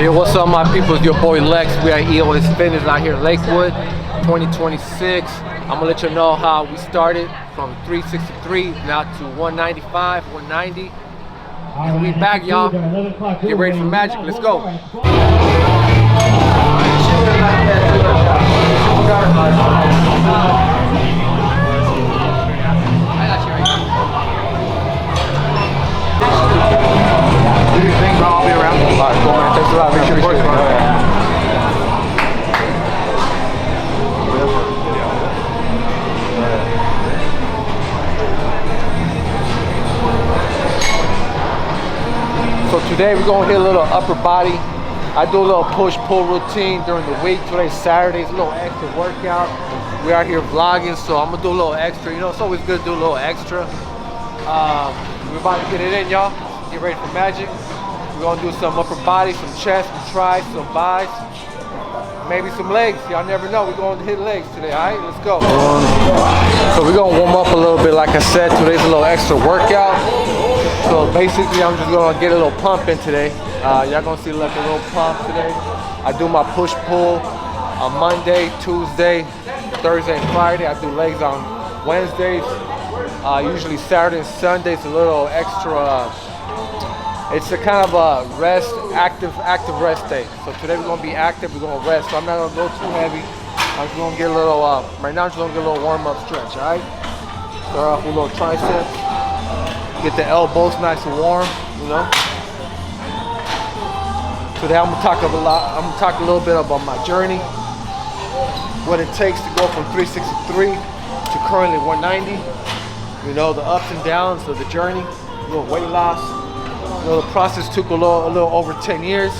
Hey, what's up, my people? It's your boy Lex. We are EOS Fitness out here in Lakewood, 2026. I'm gonna let you know how we started from 363 now to 195, 190. And we back, y'all. Get ready for magic. Let's go. I'll be around. All right, cool, man. Thanks a lot. Make sure you work. So today we're gonna hit a little upper body. I do a little push-pull routine during the week. Today's Saturday. It's a little extra workout. We're out here vlogging, so I'm gonna do a little extra. You know, it's always good to do a little extra. We're about to get it in, y'all. Get ready for magic. We're gonna do some upper body, some chest, some tries, some buys, maybe some legs. Y'all never know. We're gonna hit legs today, all right? Let's go. So we're gonna warm up a little bit. Like I said, today's a little extra workout. So basically, I'm just gonna get a little pump in today. Y'all gonna see like a little pump today. I do my push-pull on Monday, Tuesday, Thursday, and Friday. I do legs on Wednesdays. Usually Saturday and Sundays, a little extra. It's a kind of a rest, active rest day. So today we're gonna be active, we're gonna rest. So I'm not gonna go too heavy. I'm just gonna get a little, right now I'm just gonna get a little warm up stretch, all right? Start off with a little triceps. Get the elbows nice and warm, you know? Today I'm gonna talk a little bit about my journey, what it takes to go from 363 to currently 190. You know, the ups and downs of the journey, a little weight loss. You know, the process took a little over 10 years.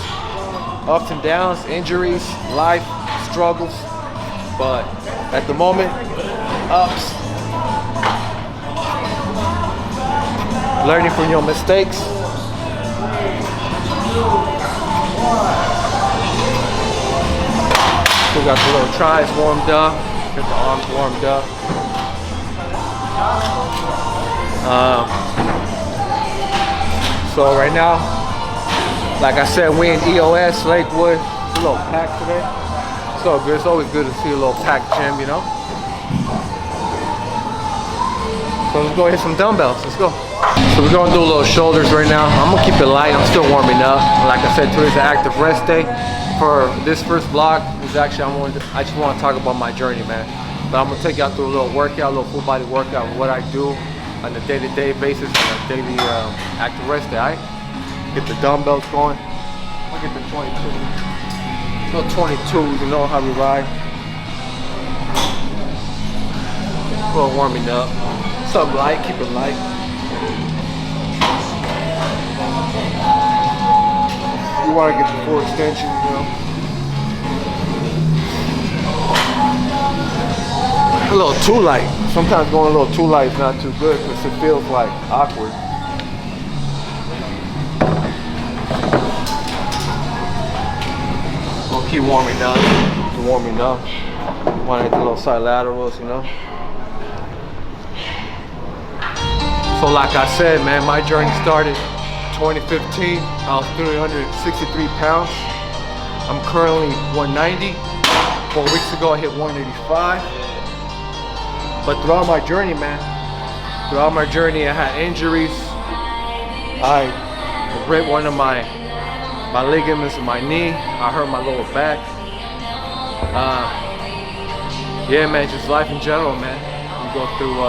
Ups and downs, injuries, life, struggles. But at the moment, ups. Learning from your mistakes. We got the little tries warmed up. Get the arms warmed up. So right now, like I said, we in EOS Lakewood. It's a little packed today. So good. It's always good to see a little packed gym, you know. So let's go hit some dumbbells. Let's go. So we're gonna do a little shoulders right now. I'm gonna keep it light. I'm still warming up. Like I said, today's an active rest day. For this first vlog, is actually I just want to talk about my journey, man. But I'm gonna take y'all through a little workout, a little full body workout, what I do on a day-to-day basis, on a daily active rest day. All right? Get the dumbbells going. I'll get the 22. No 22s, you know how we ride. A little warming up. Something light, keep it light. You want to get the full extension, you know. A little too light. Sometimes going a little too light is not too good because it feels like awkward. We'll keep warming up. Keep warming up. Want to hit the little side laterals, you know. So like I said, man, my journey started 2015. I was 363 pounds. I'm currently 190. 4 weeks ago I hit 185. But throughout my journey, man, I had injuries. I ripped one of my ligaments in my knee. I hurt my lower back. Yeah, man, just life in general, man. You go through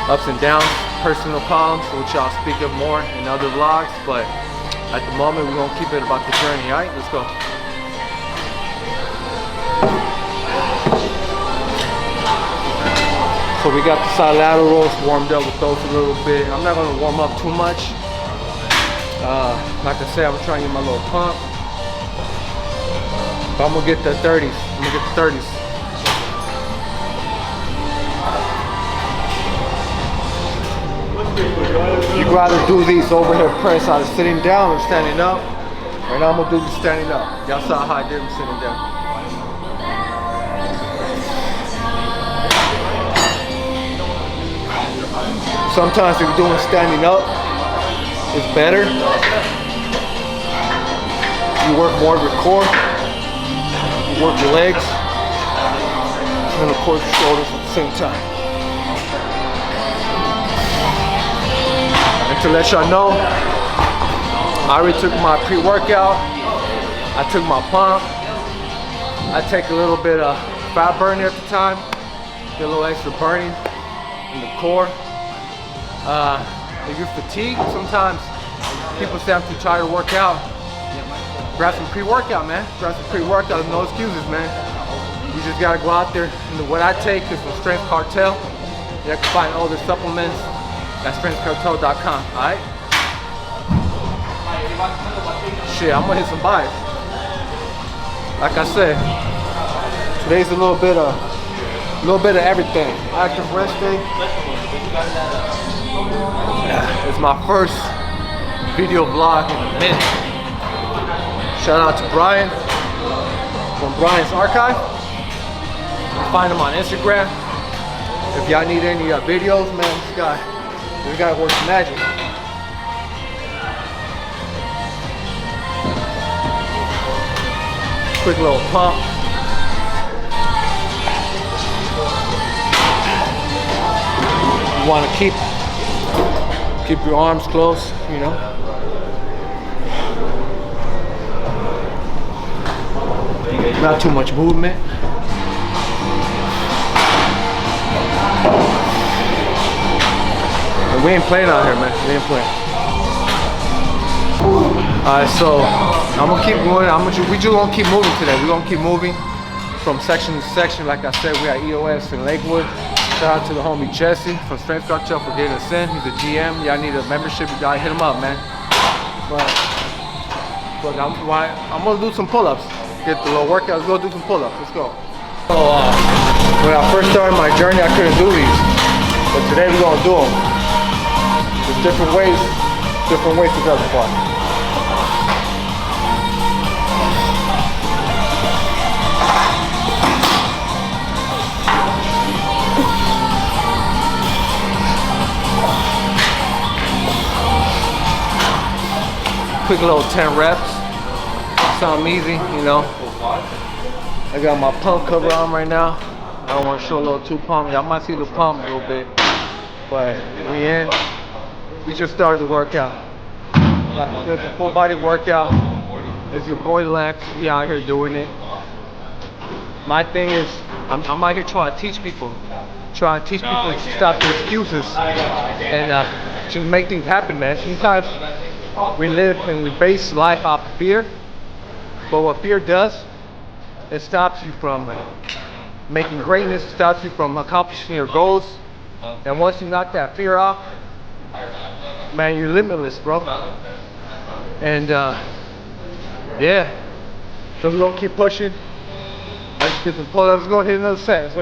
ups and downs, personal problems, which I'll speak of more in other vlogs. But at the moment, we're gonna keep it about the journey. All right, let's go. So we got the side laterals warmed up with those a little bit. I'm not gonna warm up too much. Like I said, I'm trying to get my little pump. But I'm gonna get the 30s. I'm gonna get the 30s. You'd rather do these overhead press out of sitting down or standing up. Right now I'm gonna do the standing up. Y'all saw how I did them sitting down. Sometimes if you're doing standing up, it's better. you work more of your core, you work your legs, and of course your shoulders at the same time. And to let y'all know, I already took my pre-workout, I took my pump, I take a little bit of fat burning at the time, get a little extra burning in the core. If you're fatigued, sometimes people say I'm too tired to work out. Grab some pre-workout, man. Grab some pre-workout, no excuses, man. You just gotta go out there. And what I take is from Strength Cartel. You can find all the supplements at strengthcartel.com, alright? Shit, I'm gonna hit some buys. Like I said, today's a little bit of everything. Active rest day. It's my first video vlog in a minute. Shout out to Brian from Brian's Archive. You can find him on Instagram. If y'all need any videos, man, this guy works magic. Quick little pump. You want to keep your arms close, you know. Not too much movement. And we ain't playing out here, man. We ain't playing. Alright, so I'm gonna keep going. We just gonna keep moving today. We're gonna keep moving from section to section. Like I said, we got EOS in Lakewood. Shout out to the homie Jesse from Strength Cartel for getting us in. He's a GM. Y'all need a membership, you gotta hit him up, man. But I'm gonna do some pull-ups. Get the little workout. Let's go do some pull-ups. Let's go. So when I first started my journey, I couldn't do these, but today we're gonna do them. There's different ways to grab the bar. Quick little 10 reps. Sound easy, you know. I got my pump cover on right now. I don't want to show a little too pump. Y'all might see the pump a little bit, but we just started the workout. Like a full body workout. It's your boy Lex. We out here doing it. My thing is, I'm out here trying to teach people. To stop the excuses and just make things happen, man. Sometimes we live and we base life off of fear, but what fear does, it stops you from making greatness, it stops you from accomplishing your goals. And once you knock that fear off, man, you're limitless, bro. And yeah, so we're gonna keep pushing. Let's get some pull-ups. Let's go hit another set.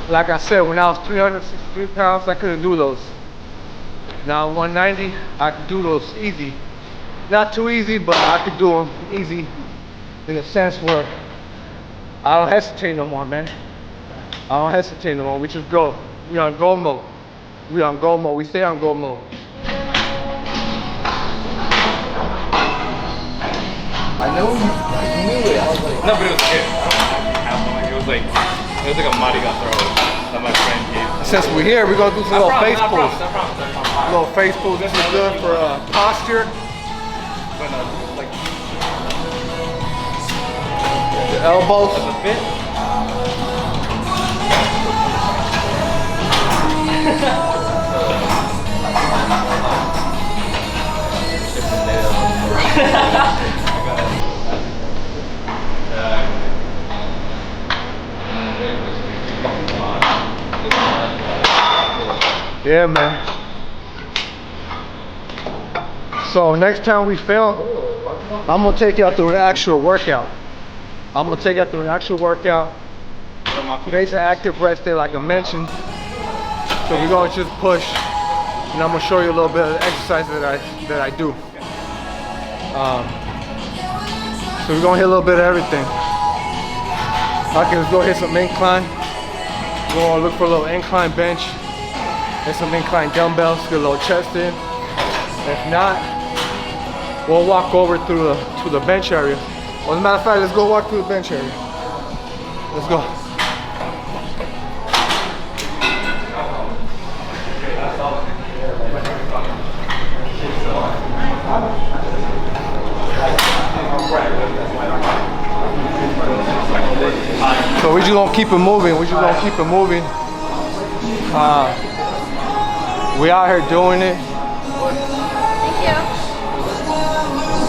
Like I said, when I was 363 pounds, I couldn't do those. Now 190, I can do those easy. Not too easy, but I could do them easy in a sense where I don't hesitate no more, man. I don't hesitate no more. We just go. We on go mode. We stay on go mode. I knew it. I was like, no, but it was good. It was like a Mariga throw that my friend gave. Since we're here, we're gonna do some little face pulls. Little face pulls. This is good for posture. But like the elbows. does it fit? Yeah, man. So next time we film, I'm gonna take y'all through an actual workout. Today's an active rest day, like I mentioned. So we're gonna just push, and I'm gonna show you a little bit of the exercise that I do. So we're gonna hit a little bit of everything. Okay, let's go hit some incline. We're gonna look for a little incline bench and some incline dumbbells, get a little chest in. If not, we'll walk over to the bench area. Well, as a matter of fact, let's go walk through the bench area. Let's go. So we're just gonna keep it moving. We out here doing it. Thank you.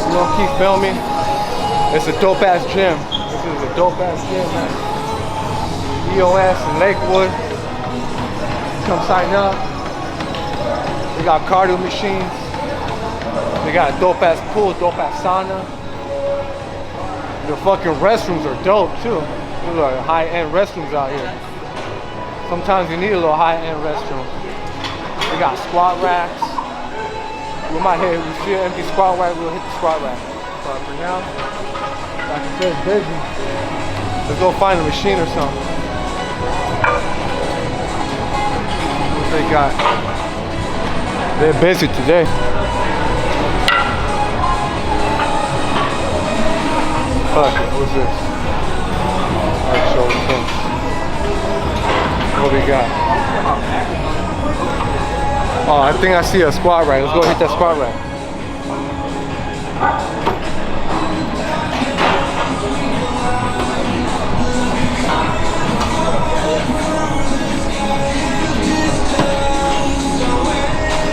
We're gonna keep filming. It's a dope ass gym. This is a dope ass gym, man. EOS in Lakewood. Come sign up. They got cardio machines. They got a dope ass pool, dope ass sauna. The fucking restrooms are dope too. These are high-end restrooms out here. Sometimes you need a little high-end restroom. We got squat racks. We might hit, we see an empty squat rack, we'll hit the squat rack. But for now, like I said, it's busy. Let's go find a machine or something. What they got? They're busy today. Fuck it, what's this? Alright, show us some. What we got? Oh, I think I see a squat rack. Let's go hit that squat rack.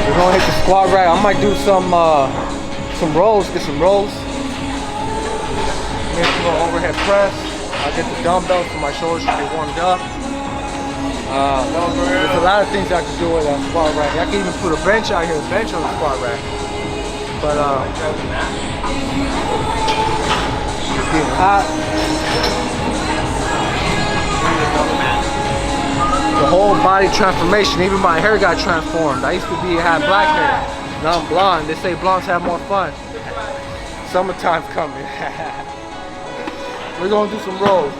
We're gonna hit the squat rack. I might do some rolls, get some rolls. Maybe a little overhead press. I'll get the dumbbells so my shoulders should be warmed up. There's a lot of things I can do with that squat rack. I can even put a bench out here, bench on the squat rack. But it's getting hot. The whole body transformation, even my hair got transformed. I used to have black hair. Now I'm blonde. They say blondes have more fun. Summertime's coming. We're gonna do some rolls.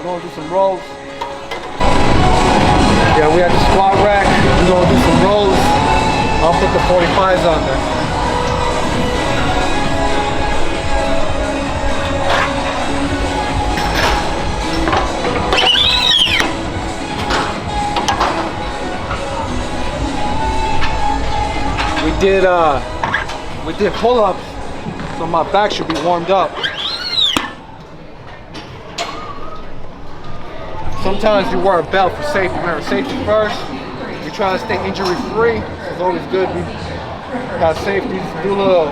Yeah, we have the squat rack. We're gonna do some rolls. I'll put the 45s on there. We did pull-ups, so my back should be warmed up. Sometimes you wear a belt for safety. Remember, safety first. We try to stay injury free. It's always good. We got safety. Do a little,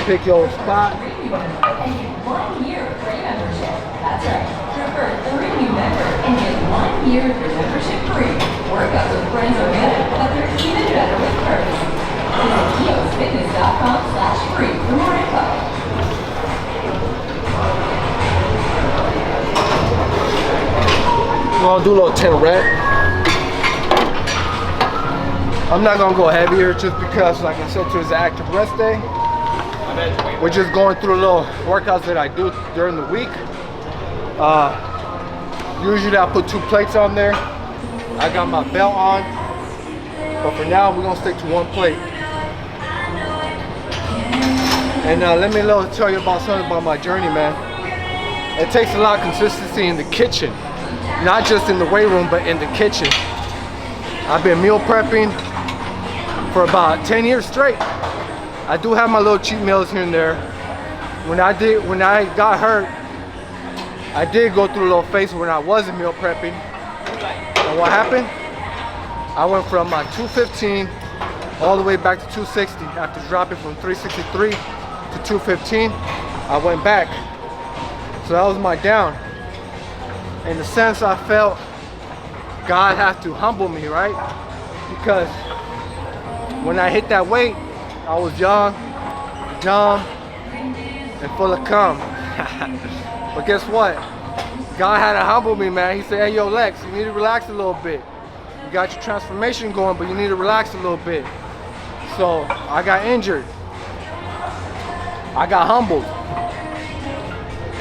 pick your spot. That's right. Prefer 3 new members and get 1 year of your membership free. Workouts with friends are better, but they're even better with perks. Visit eosfitness.com/free for more info. We're gonna do a little 10 rep. I'm not gonna go heavier just because, like I said, today's an active rest day. We're just going through a little workouts that I do during the week. Usually I put 2 plates on there. I got my belt on, but for now we're gonna stick to 1 plate. And let me tell you about something about my journey, man. It takes a lot of consistency in the kitchen, not just in the weight room, but in the kitchen. I've been meal prepping for about 10 years straight. I do have my little cheat meals here and there. When I got hurt, I did go through a little phase when I wasn't meal prepping. And what happened? I went from 215 all the way back to 260 after dropping from 363 to 215. I went back. So that was my down. In a sense, I felt God had to humble me, right? Because when I hit that weight, I was young, dumb, and full of cum. But guess what? God had to humble me, man. He said, hey, yo, Lex, you need to relax a little bit. You got your transformation going, but you need to relax a little bit. So I got injured. I got humbled.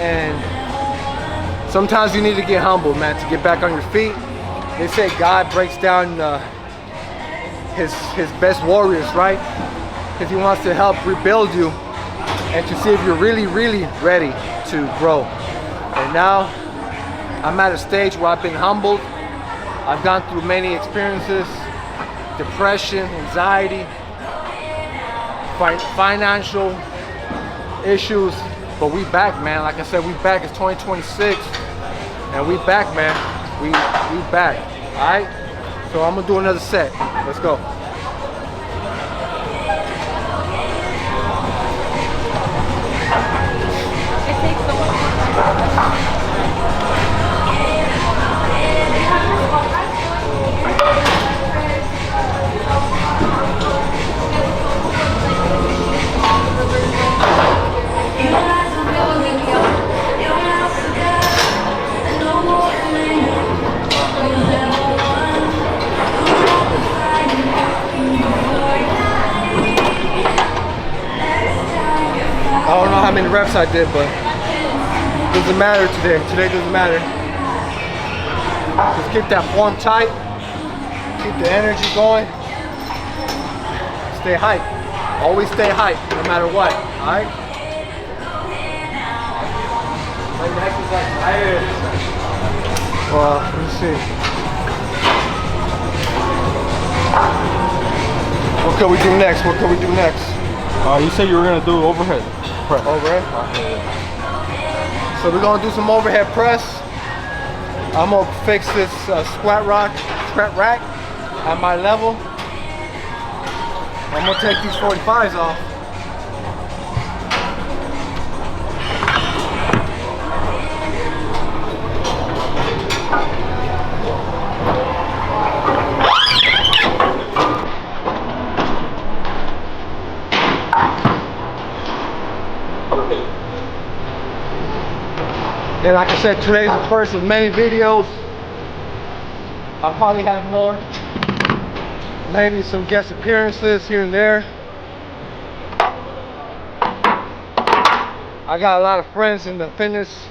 And sometimes you need to get humble, man, to get back on your feet. They say God breaks down his best warriors, right? Because he wants to help rebuild you and to see if you're really, really ready to grow. And now I'm at a stage where I've been humbled. I've gone through many experiences, depression, anxiety, financial issues, but we back, man. Like I said, we back. It's 2026, and we back, man. We back. All right. So I'm gonna do another set. Let's go. It takes so much. I don't know how many reps I did, but it doesn't matter today. Today doesn't matter. Just keep that form tight. Keep the energy going. Stay hyped. Always stay hyped, no matter what. Alright? My neck is like tired. Well, let me see. What can we do next? What can we do next? You said you were gonna do overhead press. Overhead? So we're gonna do some overhead press. I'm gonna fix this squat rack at my level. I'm gonna take these 45s off. And like I said, today's the first of many videos. I'll probably have more. Maybe some guest appearances here and there. I got a lot of friends in the fitness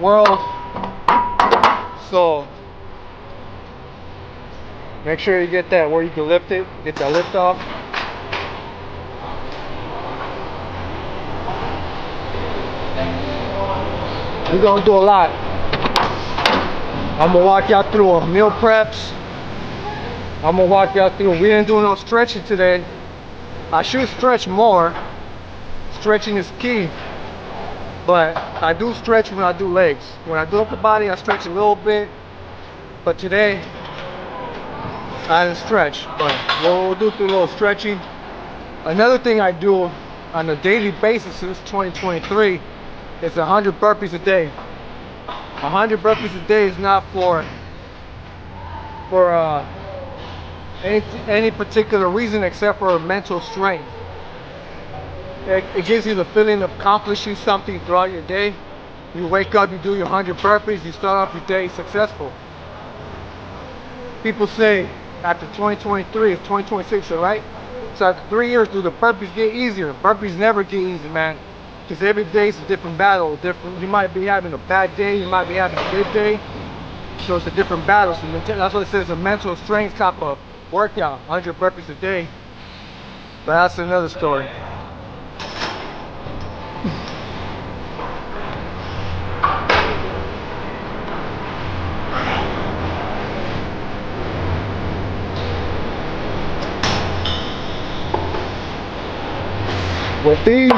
world. So make sure you get that where you can lift it, get that lift off. We're gonna do a lot. I'm gonna walk y'all through meal preps. I'm gonna walk y'all through. We didn't do no stretching today. I should stretch more. Stretching is key. But I do stretch when I do legs. When I do upper body, I stretch a little bit. But today, I didn't stretch. But we'll do a little stretching. Another thing I do on a daily basis since 2023 is 100 burpees a day. 100 burpees a day is not for any particular reason except for mental strength. It gives you the feeling of accomplishing something throughout your day. You wake up, you do your 100 burpees, you start off your day successful. People say after 2023, it's 2026, right? So after 3 years, do the burpees get easier? Burpees never get easy, man. Because every day is a different battle. You might be having a bad day, you might be having a good day. So it's a different battle. So that's what it says, a mental strength type of workout, 100 burpees a day. But that's another story. With these,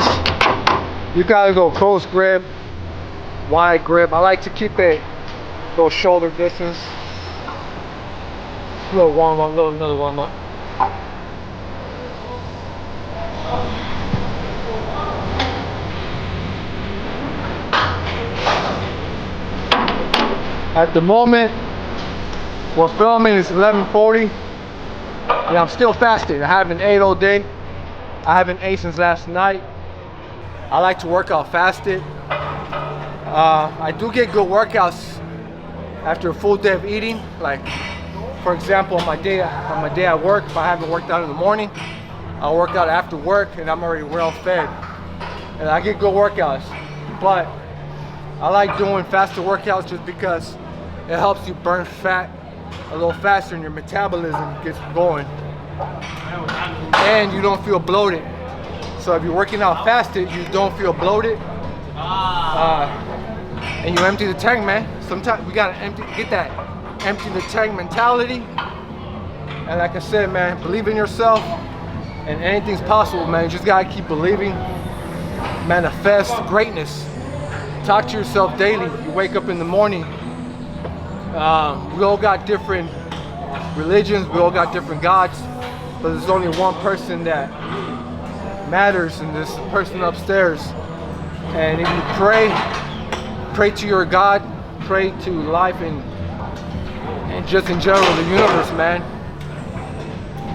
you gotta go close grip, wide grip. I like to keep it a little shoulder distance. A little warm up, another warm up. At the moment, we're filming, it's 11:40. And I'm still fasting. I haven't ate all day. I haven't ate since last night. I like to work out fasted. I do get good workouts after a full day of eating. Like, for example, on my day at work, if I haven't worked out in the morning, I'll work out after work and I'm already well fed. And I get good workouts. But I like doing faster workouts just because it helps you burn fat a little faster and your metabolism gets going. And you don't feel bloated. So if you're working out fasted, you don't feel bloated. And you empty the tank, man. Sometimes we gotta get that empty the tank mentality. And like I said, man, believe in yourself and anything's possible, man. You just gotta keep believing. Manifest greatness. Talk to yourself daily. You wake up in the morning. We all got different religions, we all got different gods, but there's only one person that matters, and this person upstairs. And if you pray to your God, pray to life and just in general the universe, man.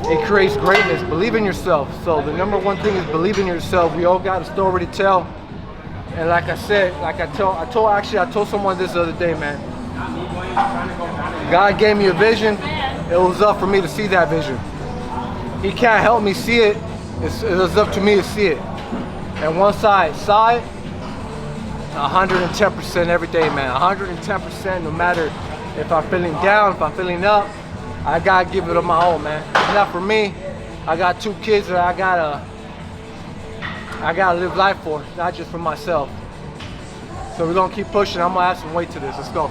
It creates greatness. Believe in yourself. So the number one thing is believe in yourself. We all got a story to tell. And like I said, I told someone this the other day, man. God gave me a vision. It was up for me to see that vision. He can't help me see it. It was up to me to see it. And once I saw it, 110% every day, man. 110%, no matter if I'm feeling down, if I'm feeling up, I gotta give it my all, man. It's not for me. I got 2 kids that I gotta live life for, not just for myself. So we're gonna keep pushing. I'm gonna add some weight to this. Let's go.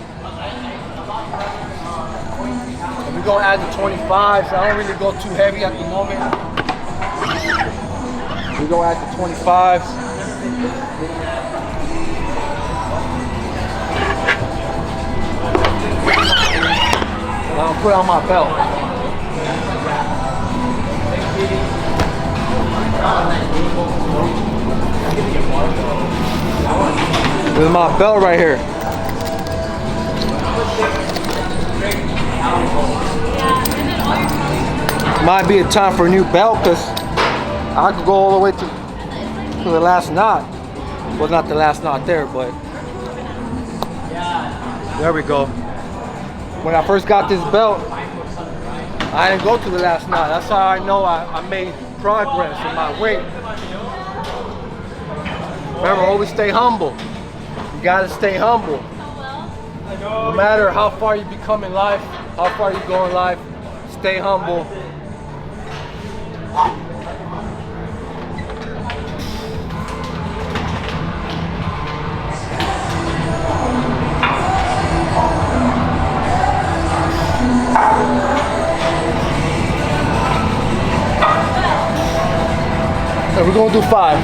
And we're gonna add the 25s. I don't really go too heavy at the moment. We're gonna add the 25s. And I'll put on my belt. With my belt right here. Might be a time for a new belt because I could go all the way to the last knot. Well, not the last knot there, but there we go. When I first got this belt, I didn't go to the last knot. That's how I know I made progress in my weight. Remember, always stay humble. You gotta stay humble. No matter how far you become in life, how far you go in life, stay humble. So we're gonna do 5.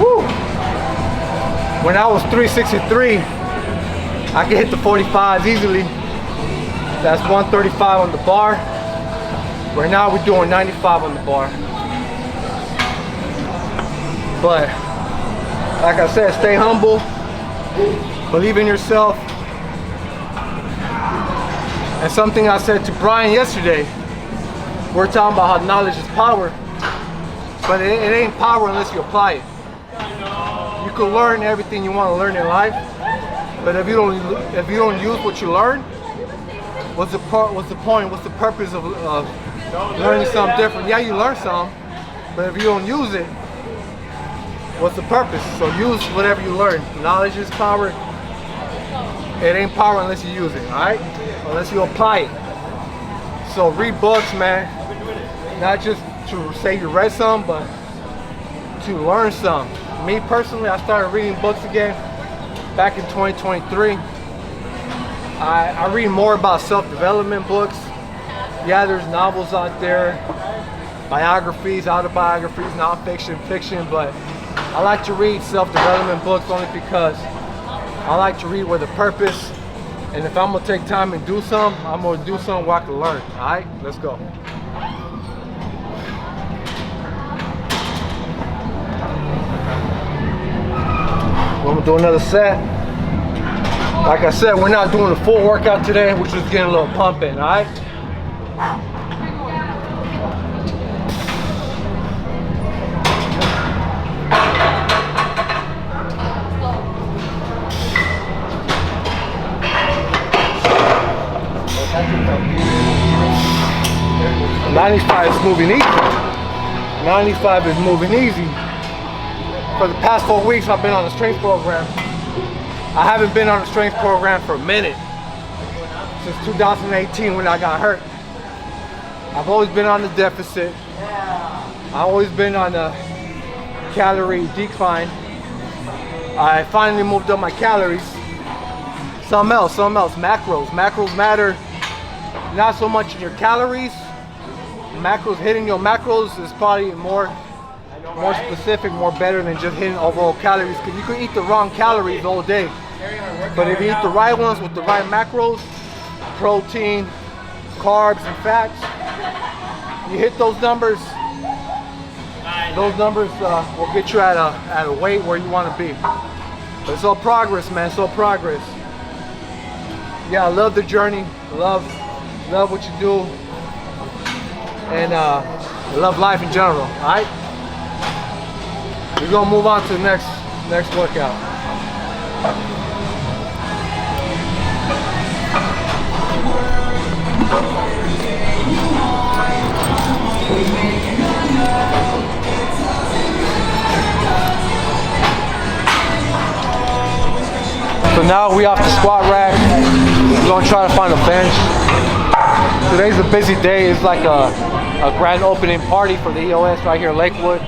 Woo! When I was 363, I could hit the 45s easily. That's 135 on the bar. Right now we're doing 95 on the bar. But like I said, stay humble, believe in yourself. And something I said to Brian yesterday, we're talking about how knowledge is power, but it ain't power unless you apply it. You can learn everything you want to learn in life, but if you don't use what you learn, what's the point? What's the purpose of learning something different? Yeah, you learn something, but if you don't use it, what's the purpose? So use whatever you learn. Knowledge is power. It ain't power unless you use it, all right? Unless you apply it. So read books, man. Not just to say you read some, but to learn some. Me personally, I started reading books again back in 2023. I read more about self-development books. Yeah, there's novels out there, biographies, autobiographies, nonfiction, fiction, but I like to read self-development books only because I like to read with a purpose. And if I'm gonna take time and do something, I'm gonna do something where I can learn. All right, let's go. We're gonna do another set. Like I said, we're not doing a full workout today. We're just getting a little pump in, all right? '95 is moving easy. 95 is moving easy. for the past 4 weeks, I've been on a strength program. I haven't been on a strength program for a minute, since 2018 when I got hurt. I've always been on the deficit. I've always been on a calorie decline. I finally moved up my calories. Something else, macros. Macros matter not so much in your calories. Macros, hitting your macros is probably more specific, more better than just hitting overall calories, because you can eat the wrong calories all day. But if you eat the right ones with the right macros, protein, carbs, and fats, you hit those numbers. Those numbers will get you at a weight where you want to be. But it's all progress, man. It's all progress. Yeah, I love the journey. Love what you do, and I love life in general. All right, we're gonna move on to the next workout. So now we off the squat rack. We're gonna try to find a bench. Today's a busy day. It's like a grand opening party for the EOS right here in Lakewood.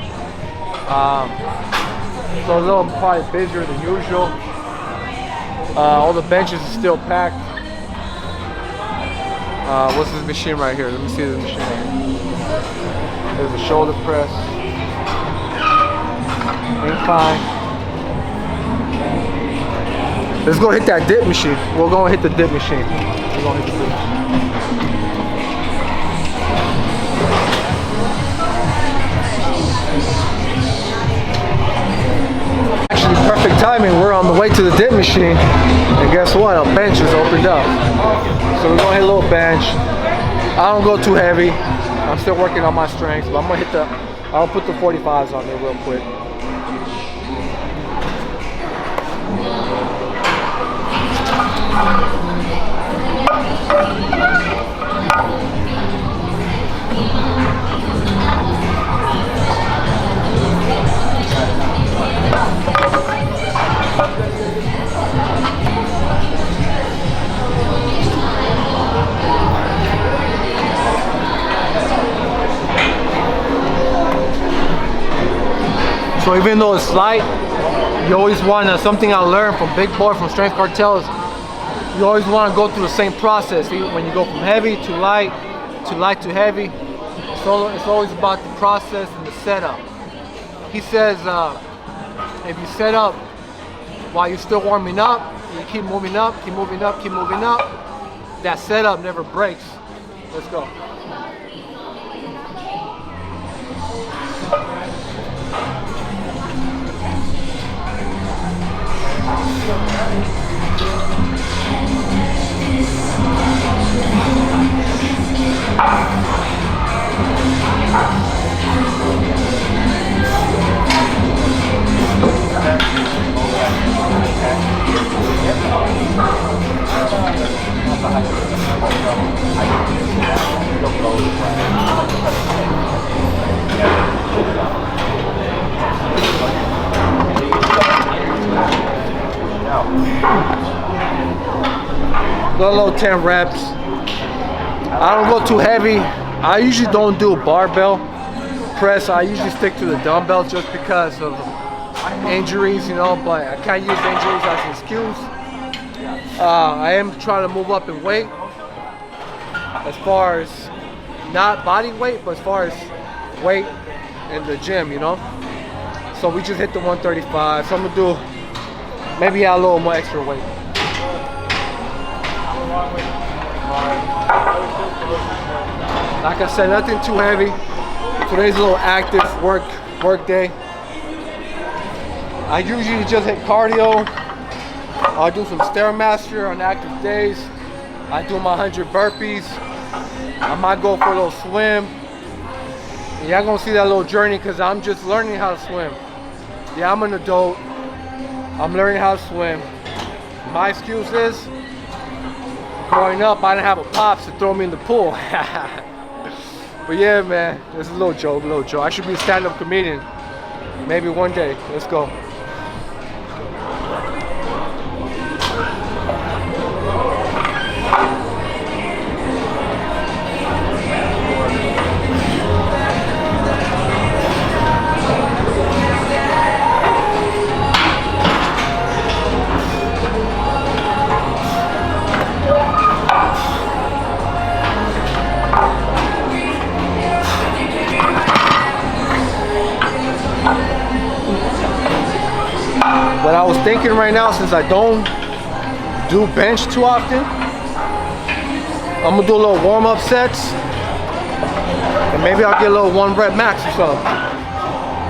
So a little probably busier than usual. All the benches are still packed. What's this machine right here? Let me see this machine right here. There's a shoulder press. Incline. Let's go hit that dip machine. We're gonna hit the dip machine. We're gonna hit the dip machine. Actually, perfect timing. We're on the way to the dip machine, and guess what? A bench is opened up. So we're gonna hit a little bench. I don't go too heavy. I'm still working on my strength, but I'm gonna hit I'll put the 45s on there real quick. So even though it's light, you always want something I learned from Big Boy from Strength Cartels. You always want to go through the same process. When you go from heavy to light to heavy, it's always about the process and the setup. He says if you set up while you're still warming up, you keep moving up, keep moving up, keep moving up, that setup never breaks. Let's go. Go a little 10 reps. I don't go too heavy. I usually don't do a barbell press. I usually stick to the dumbbell just because of injuries, you know, but I can't use injuries as an excuse. I am trying to move up in weight as far as not body weight, but as far as weight in the gym, you know. So we just hit the 135. So I'm gonna do maybe add a little more extra weight. Like I said, nothing too heavy. Today's a little active work day. I usually just hit cardio. I'll do some Stairmaster on active days. I do my 100 burpees. I might go for a little swim. Y'all gonna see that little journey because I'm just learning how to swim. Yeah, I'm an adult. I'm learning how to swim. My excuse is, growing up, I didn't have a pops to throw me in the pool. But yeah, man, it's a little joke, I should be a stand-up comedian. Maybe one day. Let's go. What I was thinking right now, since I don't do bench too often, I'm gonna do a little warm-up sets, and maybe I'll get a little 1 rep max or something.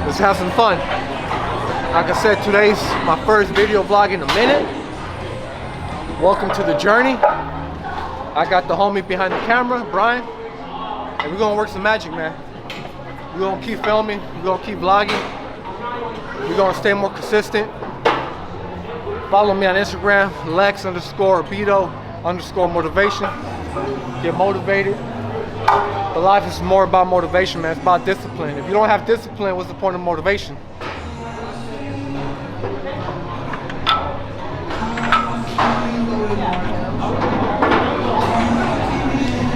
Let's have some fun. Like I said, today's my first video vlog in a minute. Welcome to the journey. I got the homie behind the camera, Brian, and we're gonna work some magic, man. We're gonna keep filming, we're gonna keep vlogging, we're gonna stay more consistent. Follow me on Instagram, Lex_Beto_motivation. Get motivated. But life is more about motivation, man. It's about discipline. If you don't have discipline, what's the point of motivation?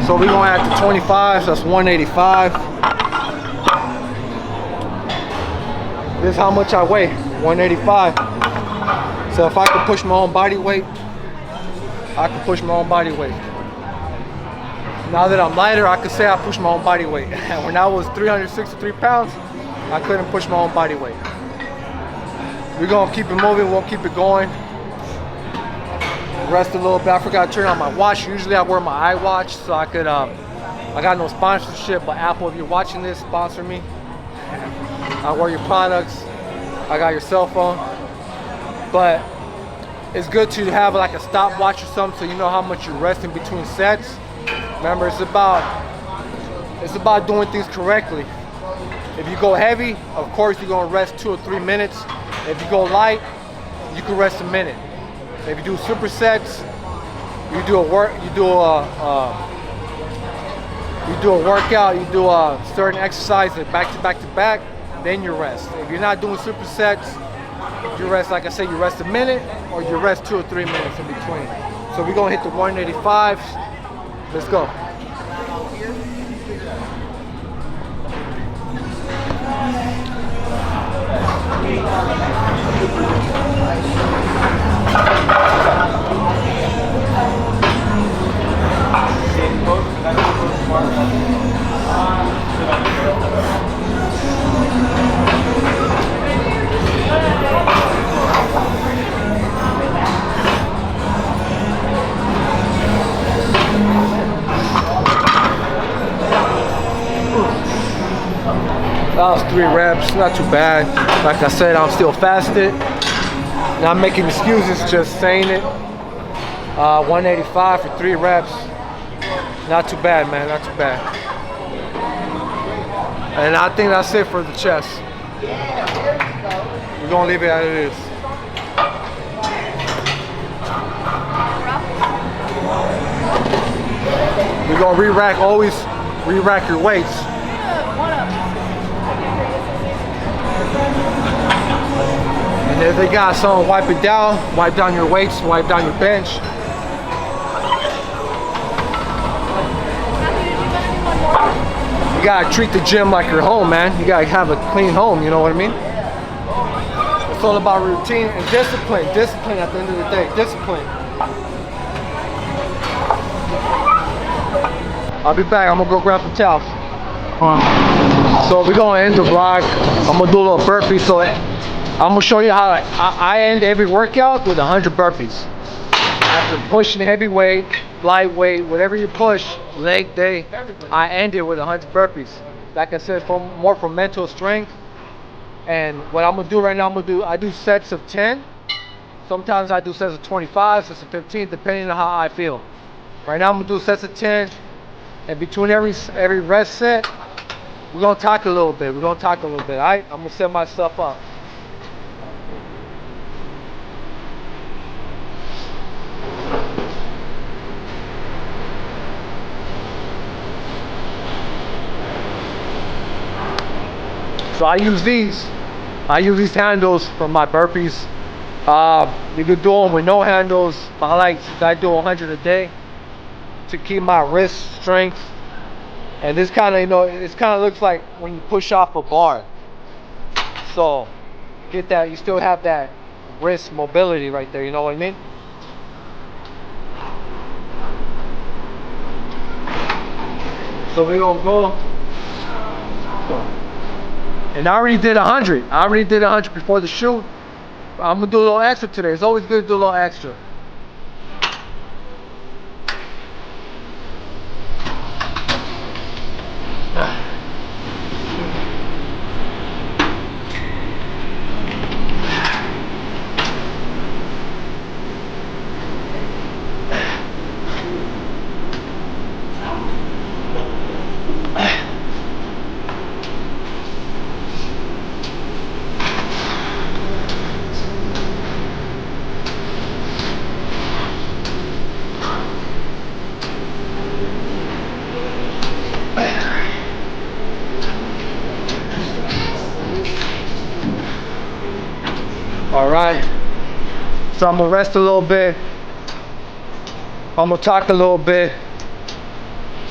So we're gonna add the 25s, that's 185. This is how much I weigh, 185. So if I could push my own body weight, I can push my own body weight. Now that I'm lighter, I could say I push my own body weight. When I was 363 pounds, I couldn't push my own body weight. We're gonna keep it moving, we'll keep it going. Rest a little bit. I forgot to turn on my watch. Usually I wear my iWatch so I could, I got no sponsorship, but Apple, if you're watching this, sponsor me. I wear your products, I got your cell phone. But it's good to have like a stopwatch or something so you know how much you rest in between sets. Remember, it's about doing things correctly. If you go heavy, of course you're gonna rest 2 or 3 minutes. If you go light, you can rest a minute. If you do supersets, you do a workout, you do a certain exercise like back to back to back, then you rest. If you're not doing supersets, you rest, like I said, you rest a minute or you rest 2 or 3 minutes in between. So we're gonna hit the 185s. Let's go. That was 3 reps, not too bad. Like I said, I'm still fasted. Not making excuses, just saying it. 185 for 3 reps. Not too bad, man, not too bad. And I think that's it for the chest. We're gonna leave it as it is. We're gonna re-rack, always re-rack your weights. And if they got someone wipe it down, wipe down your weights, wipe down your bench. You gotta treat the gym like your home, man. You gotta have a clean home, you know what I mean? It's all about routine and discipline. Discipline at the end of the day, discipline. I'll be back, I'm gonna go grab some towels. So we're gonna end the vlog. I'm gonna do a little burpee. So I'm gonna show you how I end every workout with 100 burpees. After pushing heavy weight, lightweight, whatever you push, leg day, I end it with 100 burpees. Like I said, more for mental strength. And what I'm gonna do right now, I do sets of 10. Sometimes I do sets of 25, sets of 15, depending on how I feel. Right now I'm gonna do sets of 10. And between every rest set, we're gonna talk a little bit. All right? I'm gonna set myself up. So I use these I use these handles for my burpees. You could do them with no handles. I do 100 a day to keep my wrist strength. And this kind of, it kind of looks like when you push off a bar. So get that, you still have that wrist mobility right there, you know what I mean? So we're gonna go. And I already did 100. I already did 100 before the shoot. I'm gonna do a little extra today. It's always good to do a little extra. All right, so I'm gonna rest a little bit. I'm gonna talk a little bit.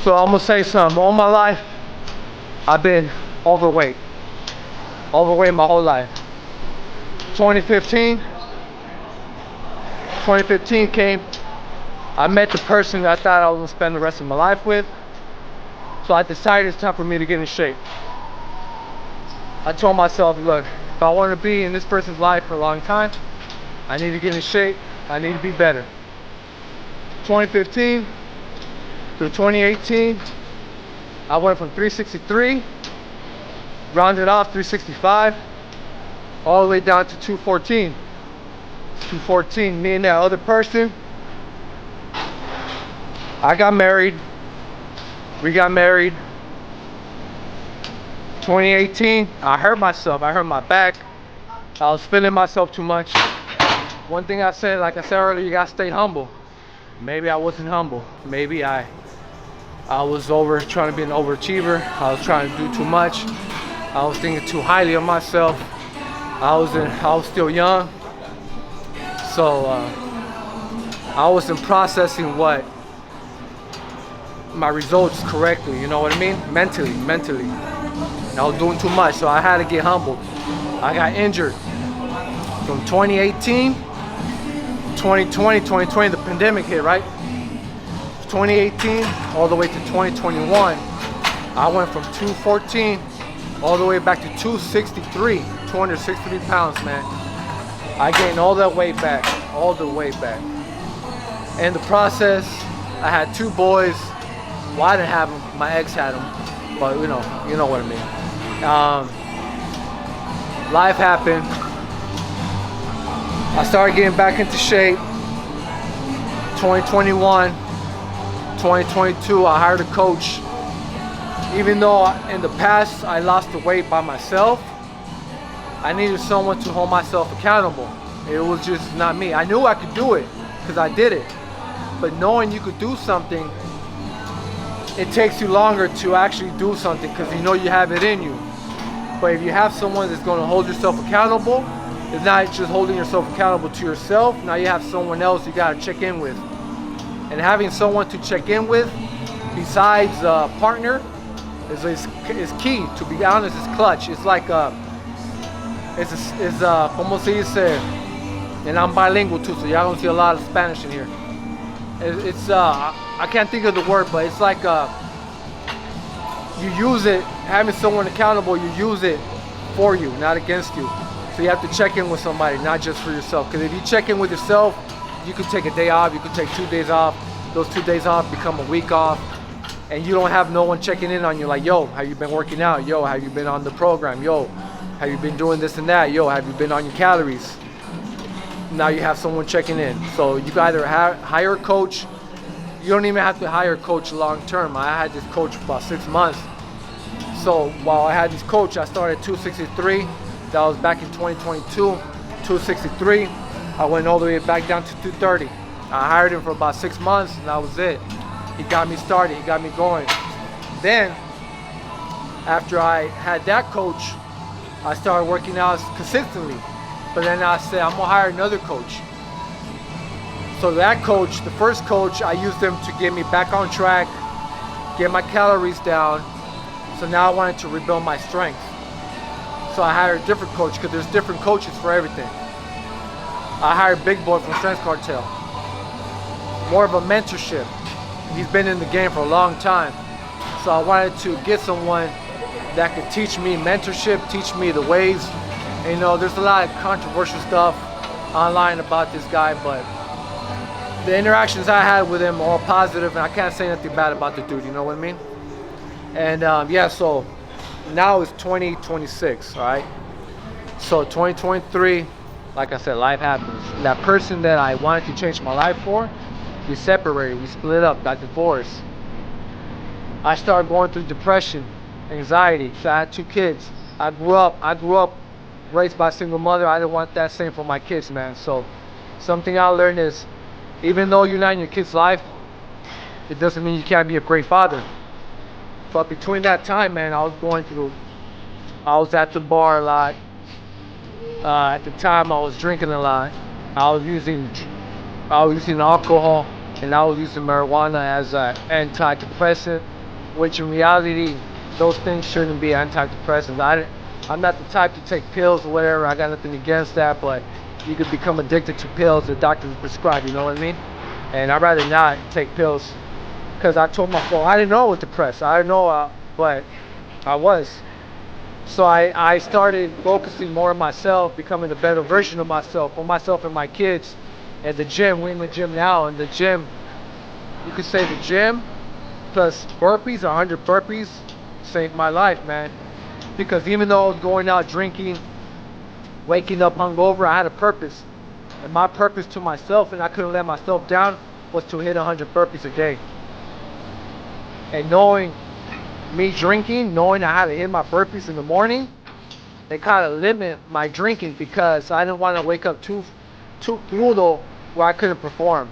So I'm gonna say something. All my life, I've been overweight my whole life. 2015 came. I met the person that I thought I was gonna spend the rest of my life with. So I decided it's time for me to get in shape. I told myself, look, if I want to be in this person's life for a long time, I need to get in shape. I need to be better. 2015 through 2018, I went from 363, rounded off 365, all the way down to 214. 214, me and that other person, I got married. We got married. 2018, I hurt myself. I hurt my back. I was feeling myself too much. One thing I said, like I said earlier, you gotta stay humble. Maybe I wasn't humble. Maybe I was trying to be an overachiever. I was trying to do too much. I was thinking too highly of myself. I was still young, so I wasn't processing my results correctly. You know what I mean? Mentally. I was doing too much, so I had to get humbled. I got injured from 2018, 2020, the pandemic hit, right? 2018 all the way to 2021, I went from 214 all the way back to 263 pounds, man. I gained all that weight back, all the way back. In the process, I had 2 boys. Well, I didn't have them, my ex had them, but you know what I mean. Life happened. I started getting back into shape. 2021, 2022, I hired a coach. Even though in the past I lost the weight by myself, I needed someone to hold myself accountable. It was just not me. I knew I could do it because I did it. But knowing you could do something, it takes you longer to actually do something because you know you have it in you. But if you have someone that's going to hold yourself accountable, it's not just holding yourself accountable to yourself. Now you have someone else you got to check in with. And having someone to check in with besides a partner is key. To be honest, it's clutch. It's like como se dice, and I'm bilingual too, so y'all don't see a lot of Spanish in here. I can't think of the word, but it's like you use it, having someone accountable, you use it for you, not against you. So you have to check in with somebody, not just for yourself. Because if you check in with yourself, you could take a day off, you could take 2 days off. Those 2 days off become a week off. And you don't have no one checking in on you like, yo, have you been working out? Yo, have you been on the program? Yo, have you been doing this and that? Yo, have you been on your calories? Now you have someone checking in. So you can either hire a coach. You don't even have to hire a coach long term. I had this coach for about 6 months. So while I had this coach, I started 263. That was back in 2022. 263. I went all the way back down to 230. I hired him for about 6 months, and that was it. He got me started. He got me going. Then, after I had that coach, I started working out consistently. But then I said, I'm gonna hire another coach. So that coach, the first coach, I used them to get me back on track, get my calories down. So now I wanted to rebuild my strength. So I hired a different coach because there's different coaches for everything. I hired Big Boy from Strength Cartel. More of a mentorship. He's been in the game for a long time. So I wanted to get someone that could teach me mentorship, teach me the ways. And, you know, there's a lot of controversial stuff online about this guy, but the interactions I had with him are all positive, and I can't say nothing bad about the dude, you know what I mean? And yeah, so now it's 2026, all right? So 2023, like I said, life happens. That person that I wanted to change my life for, we separated, we split up, got divorced. I started going through depression, anxiety, so I had 2 kids. I grew up raised by a single mother. I didn't want that same for my kids, man. So something I learned is, even though you're not in your kid's life, it doesn't mean you can't be a great father. But between that time, man, I was at the bar a lot. At the time, I was drinking a lot. I was using alcohol, and I was using marijuana as an antidepressant, which in reality, those things shouldn't be antidepressants. I'm not the type to take pills or whatever. I got nothing against that, but you could become addicted to pills the doctors prescribe, you know what I mean? And I'd rather not take pills, because I told myself, I didn't know I was depressed. I didn't know, but I was. So I started focusing more on myself, becoming a better version of myself, for myself and my kids. At the gym, we're in the gym now, and the gym, you could say the gym plus burpees, 100 burpees, saved my life, man. Because even though I was going out drinking, waking up hungover, I had a purpose. And my purpose to myself, and I couldn't let myself down, was to hit 100 burpees a day. And knowing me drinking, knowing I had to hit my burpees in the morning, they kind of limit my drinking, because I didn't want to wake up too brutal where I couldn't perform.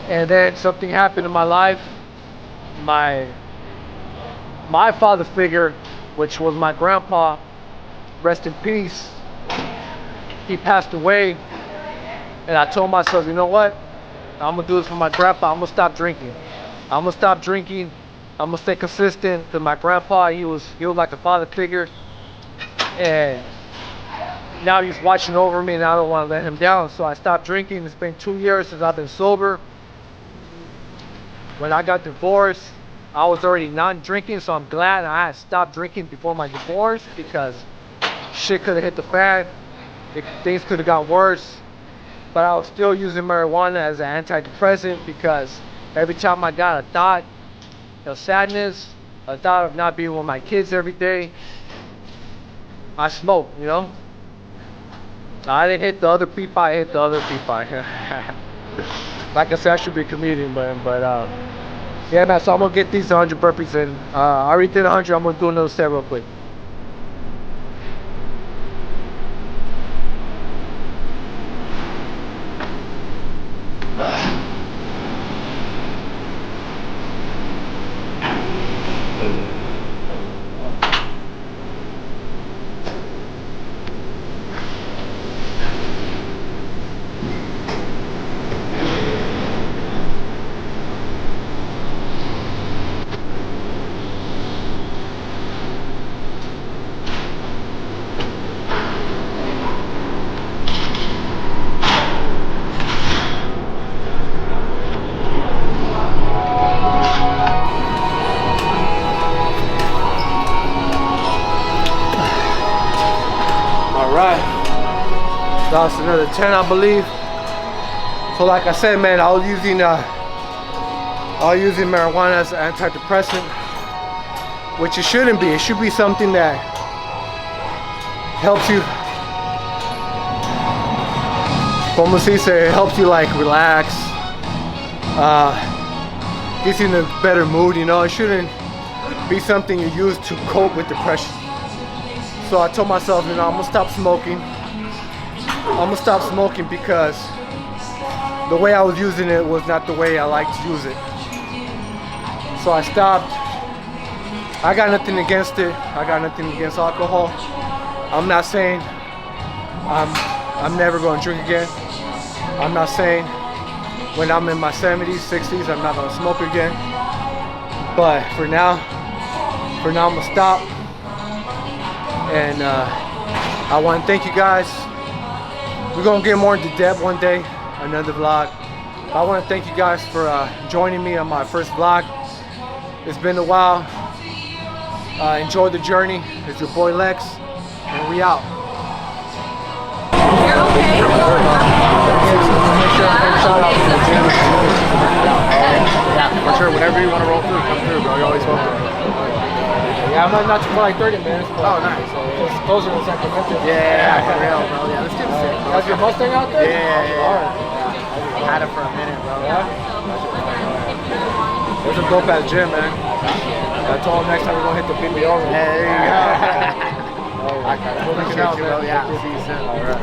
And then something happened in my life. My father figure, which was my grandpa, rest in peace, he passed away. And I told myself, you know what? I'm gonna do this for my grandpa. I'm gonna stop drinking. I'm gonna stop drinking. I'm gonna stay consistent. To my grandpa, he was like a father figure. And now he's watching over me, and I don't want to let him down. So I stopped drinking. It's been 2 years since I've been sober. When I got divorced, I was already not drinking, so I'm glad I had stopped drinking before my divorce, because shit could have hit the fan. Things could have got worse. But I was still using marijuana as an antidepressant, because every time I got a thought of sadness, a thought of not being with my kids every day, I smoked, you know? I didn't hit the other people, I hit the other people. Like I said, I should be a comedian, but yeah, man, so I'm gonna get these 100 burpees in. I already did 100, I'm gonna do another set real quick. That's another 10, I believe. So like I said, man, I was using marijuana as an antidepressant, which it shouldn't be. It should be something that helps you, como se dice, it helps you like relax, gets you in a better mood, you know. It shouldn't be something you use to cope with depression. So I told myself, you know, I'm gonna stop smoking. I'm gonna stop smoking, because the way I was using it was not the way I like to use it. So I stopped. I got nothing against it. I got nothing against alcohol. I'm not saying I'm never going to drink again. I'm not saying when I'm in my 70s, 60s, I'm not going to smoke again. But for now I'm going to stop. And I want to thank you guys. We're going to get more into depth one day, another vlog. I want to thank you guys for joining me on my first vlog. It's been a while. Enjoy the journey. It's your boy Lex, and we out. You're okay. Shout out to the gym. Yeah, for sure. Whenever you want to roll through, come through, bro. You're always welcome. Yeah, I'm not for like 30 minutes. But Oh, nice. it's closer to Sacramento. Yeah, for real, bro. Yeah, let's get sick. Has your Mustang out there? Yeah. All right. I had it for a minute, bro. Yeah. There's a dope ass gym, man. I told him next time we're gonna hit the BBO. Yeah, there you go. All right. Appreciate you, bro. Yeah, see you soon. All right.